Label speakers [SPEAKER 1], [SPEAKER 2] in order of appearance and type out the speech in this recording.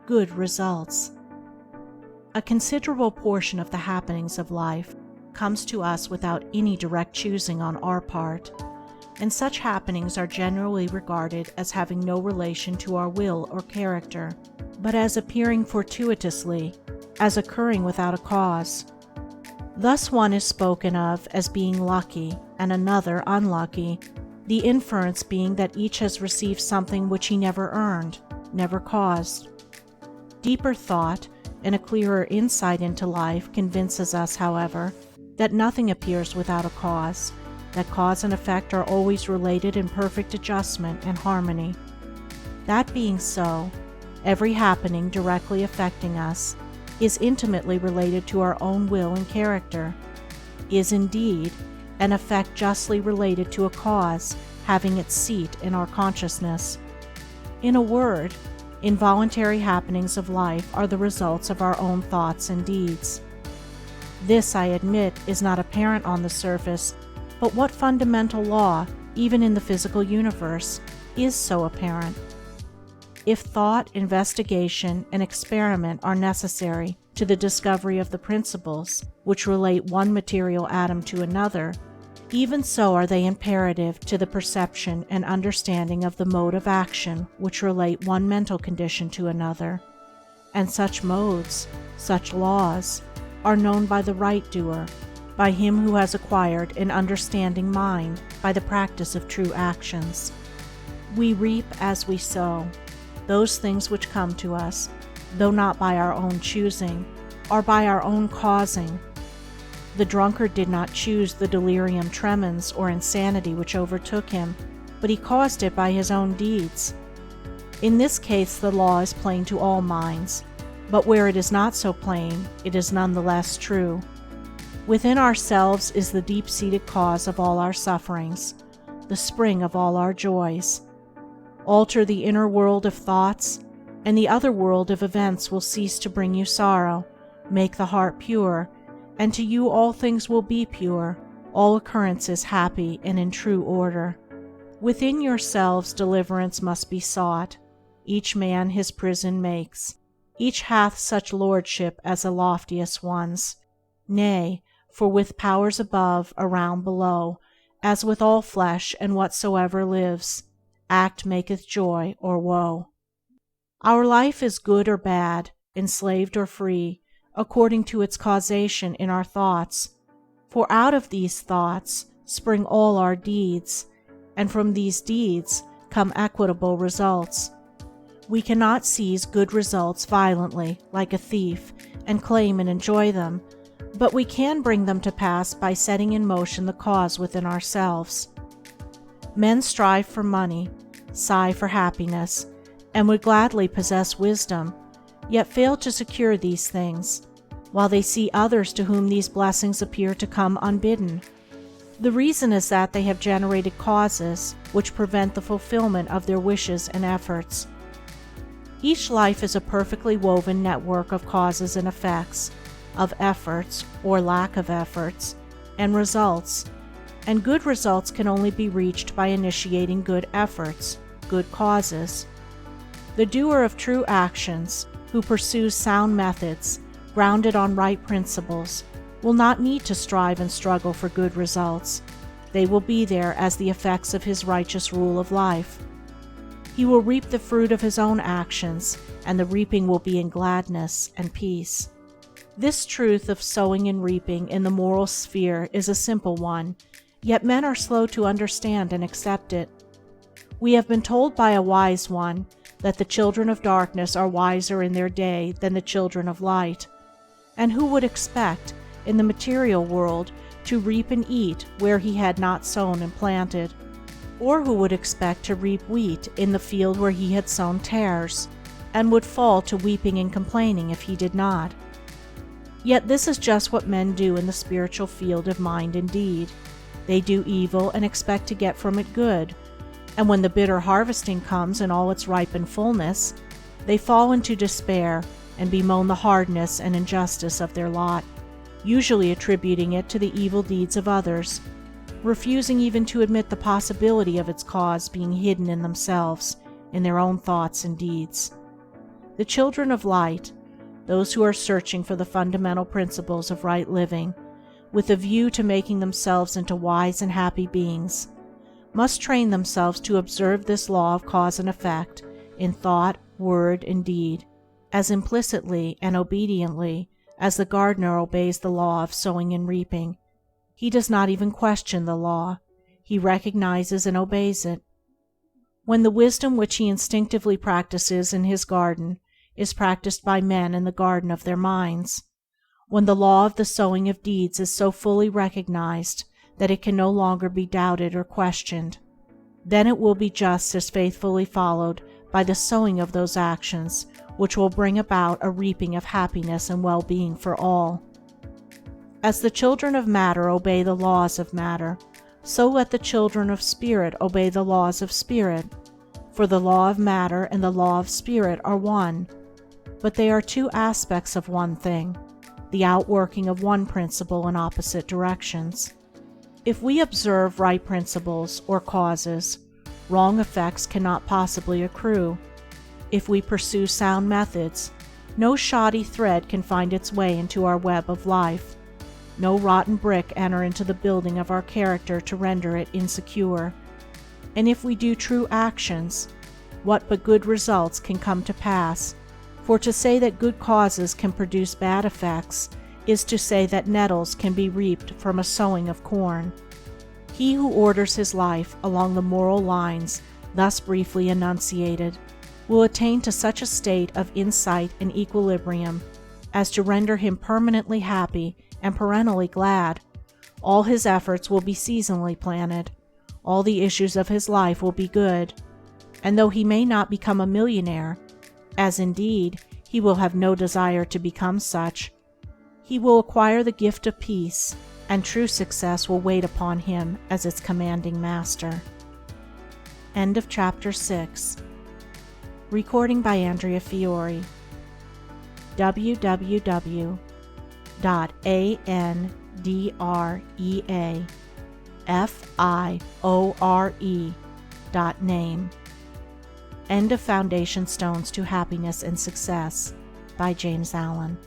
[SPEAKER 1] good results. A considerable portion of the happenings of life comes to us without any direct choosing on our part, and such happenings are generally regarded as having no relation to our will or character, but as appearing fortuitously, as occurring without a cause. Thus one is spoken of as being lucky and another unlucky, the inference being that each has received something which he never earned, never caused. Deeper thought and a clearer insight into life convinces us, however, that nothing appears without a cause, that cause and effect are always related in perfect adjustment and harmony. That being so, every happening directly affecting us is intimately related to our own will and character, is indeed an effect justly related to a cause having its seat in our consciousness. In a word, involuntary happenings of life are the results of our own thoughts and deeds. This, I admit, is not apparent on the surface, but what fundamental law, even in the physical universe, is so apparent? If thought, investigation, and experiment are necessary to the discovery of the principles which relate one material atom to another, even so are they imperative to the perception and understanding of the mode of action which relate one mental condition to another, and such modes, such laws, are known by the right doer, by him who has acquired an understanding mind by the practice of true actions. We reap as we sow. Those things which come to us, though not by our own choosing, are by our own causing. The drunkard did not choose the delirium tremens or insanity which overtook him, but he caused it by his own deeds. In this case the law is plain to all minds, but where it is not so plain, it is none the less true. Within ourselves is the deep-seated cause of all our sufferings, the spring of all our joys. Alter the inner world of thoughts, and the other world of events will cease to bring you sorrow. Make the heart pure, and to you all things will be pure, all occurrences happy and in true order. Within yourselves deliverance must be sought. Each man his prison makes. Each hath such lordship as the loftiest ones. Nay, for with powers above, around, below, as with all flesh and whatsoever lives, act maketh joy or woe. Our life is good or bad, enslaved or free, according to its causation in our thoughts. For out of these thoughts spring all our deeds, and from these deeds come equitable results. We cannot seize good results violently, like a thief, and claim and enjoy them, but we can bring them to pass by setting in motion the cause within ourselves. Men strive for money, sigh for happiness, and would gladly possess wisdom, yet fail to secure these things, while they see others to whom these blessings appear to come unbidden. The reason is that they have generated causes which prevent the fulfillment of their wishes and efforts. Each life is a perfectly woven network of causes and effects, of efforts or lack of efforts, and results, and good results can only be reached by initiating good efforts, good causes. The doer of true actions, who pursues sound methods, grounded on right principles, will not need to strive and struggle for good results. They will be there as the effects of his righteous rule of life. He will reap the fruit of his own actions, and the reaping will be in gladness and peace. This truth of sowing and reaping in the moral sphere is a simple one, yet men are slow to understand and accept it. We have been told by a wise one that the children of darkness are wiser in their day than the children of light. And who would expect, in the material world, to reap and eat where he had not sown and planted? Or who would expect to reap wheat in the field where he had sown tares, and would fall to weeping and complaining if he did not? Yet this is just what men do in the spiritual field of mind and deed. They do evil and expect to get from it good, and when the bitter harvesting comes in all its ripened fullness, they fall into despair and bemoan the hardness and injustice of their lot, usually attributing it to the evil deeds of others, refusing even to admit the possibility of its cause being hidden in themselves, in their own thoughts and deeds. The children of light, those who are searching for the fundamental principles of right living, with a view to making themselves into wise and happy beings, must train themselves to observe this law of cause and effect in thought, word, and deed, as implicitly and obediently as the gardener obeys the law of sowing and reaping. He does not even question the law, he recognizes and obeys it. When the wisdom which he instinctively practices in his garden is practiced by men in the garden of their minds, when the law of the sowing of deeds is so fully recognized that it can no longer be doubted or questioned, then it will be just as faithfully followed by the sowing of those actions which will bring about a reaping of happiness and well-being for all. As the children of matter obey the laws of matter, so let the children of spirit obey the laws of spirit, for the law of matter and the law of spirit are one, but they are two aspects of one thing, the outworking of one principle in opposite directions. If we observe right principles or causes, wrong effects cannot possibly accrue. If we pursue sound methods, no shoddy thread can find its way into our web of life, no rotten brick enter into the building of our character to render it insecure. And if we do true actions, what but good results can come to pass? For to say that good causes can produce bad effects is to say that nettles can be reaped from a sowing of corn. He who orders his life along the moral lines thus briefly enunciated will attain to such a state of insight and equilibrium as to render him permanently happy and perennially glad. All his efforts will be seasonally planted, all the issues of his life will be good, and though he may not become a millionaire, as indeed he will have no desire to become such, he will acquire the gift of peace, and true success will wait upon him as its commanding master. End of Chapter 6. Recording by Andrea Fiore. www.andreafiore.name. End of Foundation Stones to Happiness and Success by James Allen.